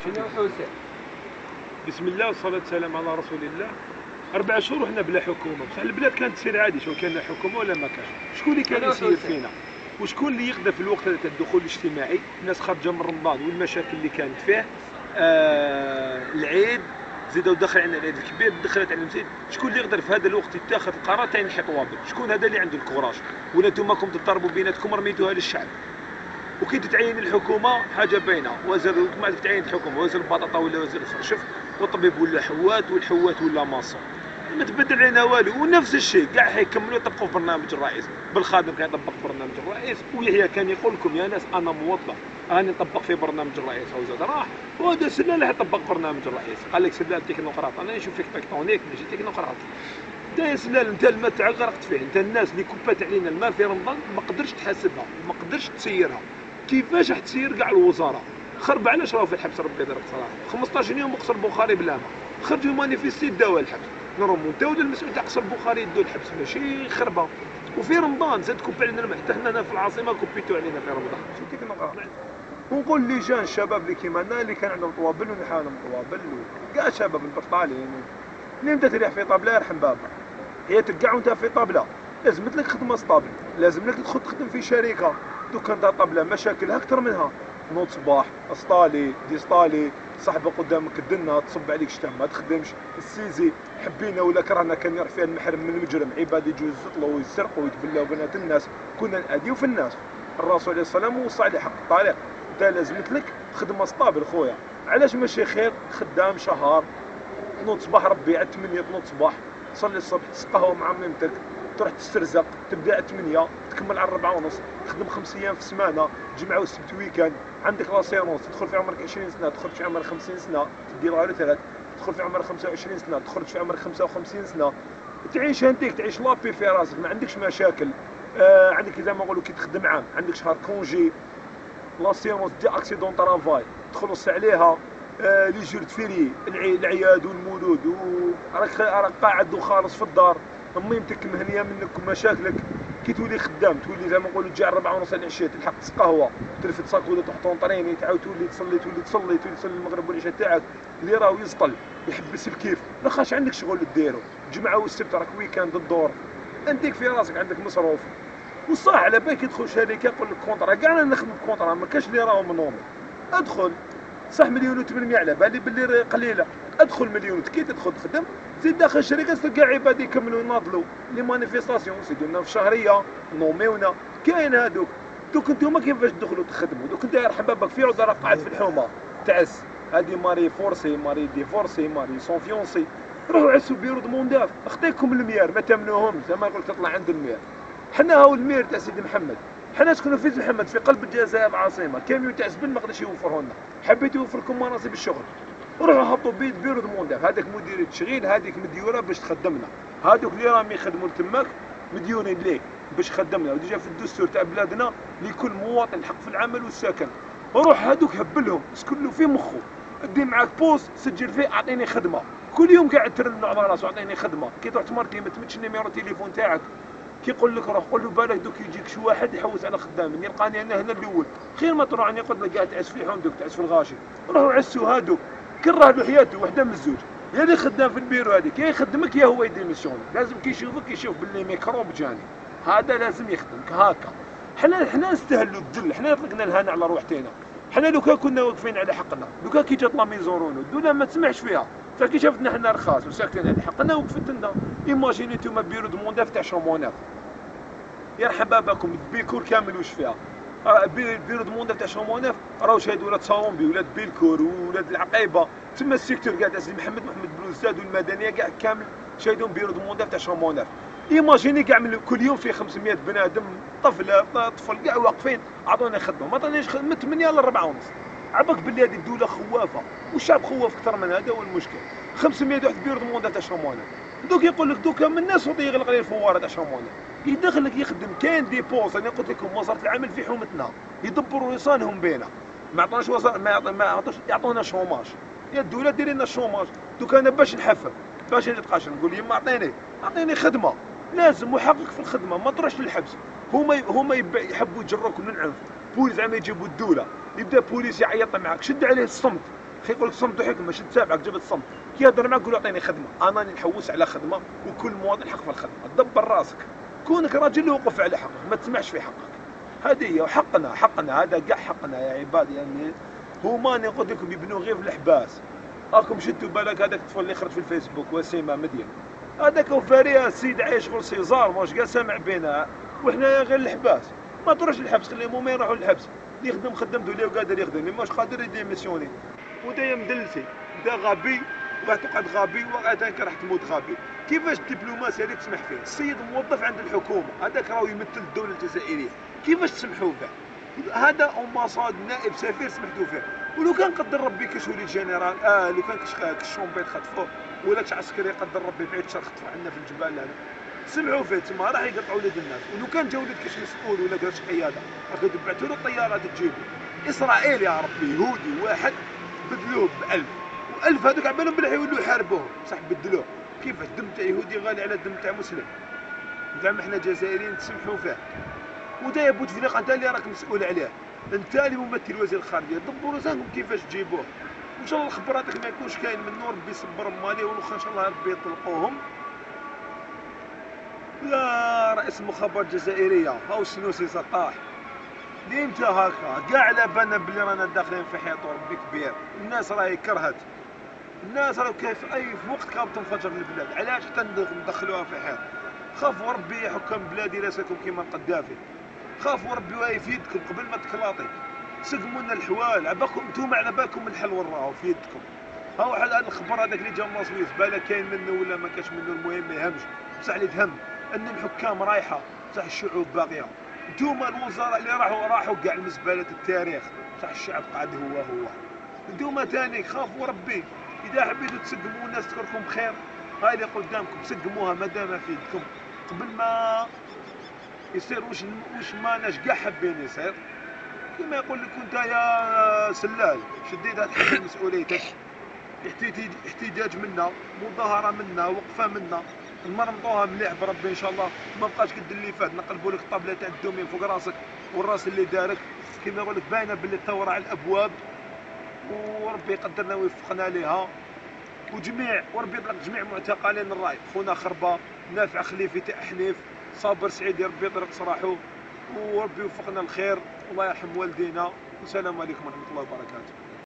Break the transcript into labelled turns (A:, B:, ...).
A: شنو حوسه؟
B: بسم الله والصلاة والسلام على رسول الله. 4 شهور وحنا بلا حكومة، بصح البلاد كانت تسير عادي، شو كان حكومة ولا ما كانش. شكون اللي كان يسير فينا؟ وشكون اللي يقدر في الوقت هذا تاع الدخول الاجتماعي؟ الناس خارجة من رمضان والمشاكل اللي كانت فيه، العيد زيدوا دخل علينا العيد الكبير، دخلت على المسجد. شكون اللي يقدر في هذا الوقت يتخذ القرار تاع ينحي طوابل؟ شكون هذا اللي عنده الكوراج؟ ولا انتم راكم تضربوا بيناتكم رميتوها للشعب؟ وكي تتعين الحكومه حاجه باينه، وزير ما تتعين الحكومه وزير البطاطا ولا وزير الخرشف، والطبيب ولا حوات والحوات ولا ماصون، ما تبدل علينا والو. ونفس الشيء كاع حيكملوا يطبقوا في برنامج الرئيس. بالخادم كان يطبق برنامج الرئيس، ويحيى كان يقول لكم يا ناس انا موظف راني نطبق في برنامج الرئيس، هو زاد راح وهذا سلال يطبق برنامج الرئيس. قال لك سلال تكنوقراط، انا نشوف فيك تكتونيك ماشي تكنوقراط. انت يا سلال انت الماء تاعك غرقت فيه، انت الناس اللي كبات علينا الماء في رمضان ما قدرش تحاسبها، ما قدرش تسيرها. كيفاش راح تسير كاع الوزراء؟ خرب علاش راهو في الحبس ربي يدرك صراحه. 15 يوم قصر بخاري بلا ما خرجوا مانيفيستي داو الحبس، نورمونتاو المسؤول تاع قصر بخاري يدو الحبس ماشي خربه. وفي رمضان زاد كوب علينا الماء، حتى حنا في العاصمه كوبيتو علينا في رمضان. شو كيف نقرا ونقول لي جان الشباب اللي كيما اللي كان عندهم طوابل ونحالهم طوابل كاع شباب البطالين اللي انت تريح في طابله يرحم بابا، هي تقع وانت في طابله لازمت لك خدمه اسطابل، لازم لك تدخل تخدم في شركه. دوك انت طابله مشاكلها اكثر منها، نوض صباح اسطالي ديسطالي، صاحبه قدامك الدنا تصب عليك شتا ما تخدمش، السيزي حبينا ولا كرهنا كان يروح فيها المحرم من المجرم، عباد يجوا يزطلوا ويسرقوا ويتبلاو بنات الناس، كنا نأديو في الناس. الرسول عليه الصلاه والسلام وصى عليه حق الطريق، انت لازمت لك خدمه اسطابل خويا. علاش ماشي خير خدام شهر، تنوض صباح ربي على 8 تنوض صباح تصلي الصبح تسقهوى مع ميمتك، تروح تسترزق تبدا على 8 تكمل على 4 ونص، تخدم 5 ايام في السمانه، جمعه والسبت ويكاند، عندك لاسيرونس تدخل في عمرك 20 سنه تخرج في عمرك 50 سنه، تدير غير ثلاث، تدخل في عمرك 25 سنه تخرج في عمرك 55 سنه، تعيش هانتيك تعيش لابي في راسك ما عندكش مشاكل. عندك زي ما نقولوا كي تخدم عام عندك شهر كونجي، لاسيرونس دي اكسيدون طرافاي تخلص عليها، لي جور فيري العياد والمولود، وراك قاعد وخالص في الدار، ميمتك مهنيه منك ومشاكلك. كي تولي خدام تولي زي ما نقولوا تجي على 4 ونص العشيه تلحق تسقهوى تلفت صاك ولا تحط طريني تعاود تولي تصلي المغرب والعشاء تاعك، اللي راهو يسطل يحبس الكيف ما خاش عندك شغل ديرو، الجمعه والسبت راك ويكاند الدور، انتيك في راسك عندك مصروف. وصح على بالك يدخل شركه يقول لك كونطرا، كاع انا نخدم بكونطرا ما كاش اللي راهو منومي. ادخل صح 1,800,000 على بالي باللي قليله، ادخل مليون كي تدخل تخدم زيد داخل الشركه تلقى عباد يكملوا يناضلوا لي مانيفيستاسيون يزيدوا لنا في شهريه نوميونا. كاين هادوك دوك انتوما كيفاش تدخلوا تخدموا؟ دوك انت يرحم بابك في عود راه قاعد في الحومه تعس، هادي ماري فورسي ماري ديفورسي ماري سون فيونسي، روحوا عسوا بيرو دومونداف اخطيكم الميار ما تامنوهمش زي ما نقول تطلع عند الميار. حنا هاو المير تاع سيدي محمد، حنا نسكنوا في سيدي محمد في قلب الجزائر العاصمه، كاميون تاع زبل ما قدرش يوفره لنا، حبيت يوفر لكم مناصب الشغل روحوا هبطوا بيرو دومونداف، هذاك مدير التشغيل هذيك مديوره باش تخدمنا، هذوك اللي راهم يخدموا تماك مديونين ليك باش خدمنا. وديجا في الدستور تاع بلادنا لكل مواطن الحق في العمل والسكن، روح هذوك هبلهم اسكن له في مخه، دي معاك بوست سجل فيه اعطيني خدمه، كل يوم قاعد ترن على راسه اعطيني خدمه، كي تروح تماركي ما تمدش النيميرو تليفون تاعك، كي يقول لك روح قول له بالك دوك يجيك شي واحد يحوس على خدام يلقاني انا هنا الاول، خير ما تروح راني يقول لك قاعد تعس في حوندك تعس في الغاشي، روحوا عسوا هادوك كره له حياته وحده من الزوج، يا اللي خدام في البيرو هذيك يا يخدمك يا هو يديميسيوني، لازم كي يشوفك يشوف باللي ميكروب جاني، هذا لازم يخدمك هاكا. حنا نستاهلوا الذل، حنا طلقنا الهنا على روحتنا، حنا لو كان كنا واقفين على حقنا، لو كان كي جات لا ميزورونو الدوله ما تسمعش فيها، فكي شافتنا حنا رخاص وساكتين على حقنا وقفت لنا. ايماجيني نتوما بيرو دومونداف تاع شوموناف يرحم باباكم البيكور كامل واش فيها، بيرو دومونداف تاع شوموناف راهو شاهد ولاد صاومبي ولاد بيلكور ولاد العقيبه، تما السيكتور كاع تاع سيدي محمد بلوزداد والمدنيه كاع كامل شاهدون بيرو دومونداف تاع شوموناف. ايماجيني كاع من كل يوم فيه 500 بنادم طفل كاع واقفين عطونا خدمه، ما عطوناش خدمه من 8 ل 4 ونص. عباك باللي هذه الدوله خوافه والشعب خواف اكثر من هذا هو المشكل. 500 واحد بيرو دومونداف تاع شوموناف، دوك يقول لك دوكا من الناس وطي يغلق عليه الفواره تاع شوموناف، يدخل لك يخدم كاين دي بوست. انا قلت لكم وزاره العمل في حومتنا يدبروا لسانهم بينا، ما عطوناش ما عطوش يعطونا شوماج، يا الدوله ديري لنا الشوماج. دوك انا باش نحفل باش نتقاشر نقول يما اعطيني خدمه، لازم وحقك في الخدمه ما تروحش للحبس. هما يحبوا يجروك من العنف، بوليس زعما يجيبوا الدوله يبدا بوليس يعيط معاك شد عليه الصمت خي يقول لك صمت وحكمه، شد تابعك جبت صمت. كي يهضر معك قول له اعطيني خدمه، انا راني نحوس على خدمه، وكل مواطن حق في الخدمه. دبر راسك، كونك راجل وقف على حقك، ما تسمعش في حقك. هذه هي، وحقنا هذا كاع حقنا يا عبادي. يعني هما اللي قلت لكم يبنوا غير في الحباس. راكم شدوا بالك هذاك الطفل اللي خرج في الفيسبوك وسيمه مدين، هذاك وفاريه السيد عايش غير سيزار واش كاع سامع بينا، وحنايا غير الحباس. ما تروحش للحبس، خليهم هما يروحوا للحبس. اللي يخدم خدمته، اللي قادر يخدم، اللي ماش قادر يديميسيوني. ودايا مدلسي، بدا غبي وراح تقعد غبي، وغدا راح تموت غبي. كيفاش الدبلوماسي هذه تسمح فيه؟ السيد موظف عند الحكومه، هذاك راهو يمثل الدوله الجزائريه، كيفاش تسمحوا به؟ هذا امباصاد نائب سفير سمحتوا فيه. ولو كان قدر ربي كاش وليد جنرال، لو كان كاش شومبيط خطفوه، ولا كاش عسكري قدر ربي بعيد شر خطفوه عندنا في الجبال هنا، سمعوا فيه تما راح يقطعوا ولاد الناس. ولو كان جا ولد كاش مسؤول ولا كاش قياده، راكم بعثوا له الطيارات تجيبوا. اسرائيل يا ربي يهودي واحد بدلوه ب1000، و1000 هذوك عبالهم بلي حيولوا يحاربوهم، صح بدلوه. كيفاش دم تاع يهودي غالي على دم تاع مسلم؟ زعما حنا جزائريين تسمحوا فيه. ودايا بوتفليقه انت اللي راك مسؤول عليه، انت اللي ممثل وزير الخارجيه، دبروا زانكم كيفاش تجيبوه. ان شاء الله الخبر هذاك ما يكونش كاين منه، ربي يصبر مالي، واخا ان شاء الله ربي يطلقوهم. لا رئيس المخابرات الجزائريه هاو السنوسي سطاح ليمتى هكا؟ كاع على بالنا بلي رانا داخلين في حيط ربي كبير. الناس راهي كرهت، الناس راه كيف اي في وقت كانت تنفجر البلاد، علاش حتى ندخلوها في حيط؟ خافوا ربي يا حكام بلادي راسكم كيما القذافي، خافوا ربي واقف في يدكم قبل ما تكلاطي. سقموا لنا الحوال، عباكم نتوما على بالكم الحل وين راهو في يدكم. ها واحد هذا الخبر هذاك اللي جا من سويس بالا كاين منه ولا ما كاش منه، المهم ما يهمش، بصح اللي تهم ان الحكام رايحه، بصح الشعوب باقيه. نتوما الوزراء اللي راحوا كاع لمزبله التاريخ، بصح الشعب قاعد هو. نتوما تاني خافوا ربي، اذا حبيتوا تسقموا الناس تذكركم بخير، هاي اللي قدامكم سقموها مادام في يدكم، قبل ما يصير واش ما ناش كاع حابين يصير. كما يقول لك انت يا سلال شديدها تحمل مسؤوليتك. احتجاج منا، مظاهره منا، وقفه منا، نمرمطوها مليح بربي ان شاء الله. ما بقاش قد اللي فات، نقلبوا لك الطابله تاع الدومين فوق راسك، والراس اللي دارك كما يقول لك باينه باللي الثوره على الابواب، وربي يقدرنا ويوفقنا ليها. وربي يطلق جميع معتقلين الراي، خونا خربه، نافع خليفي تاع حنيف، صابر سعيدي ربي يطرق سراحه، وربي يوفقنا الخير، والله يرحم والدينا. والسلام عليكم ورحمه الله وبركاته.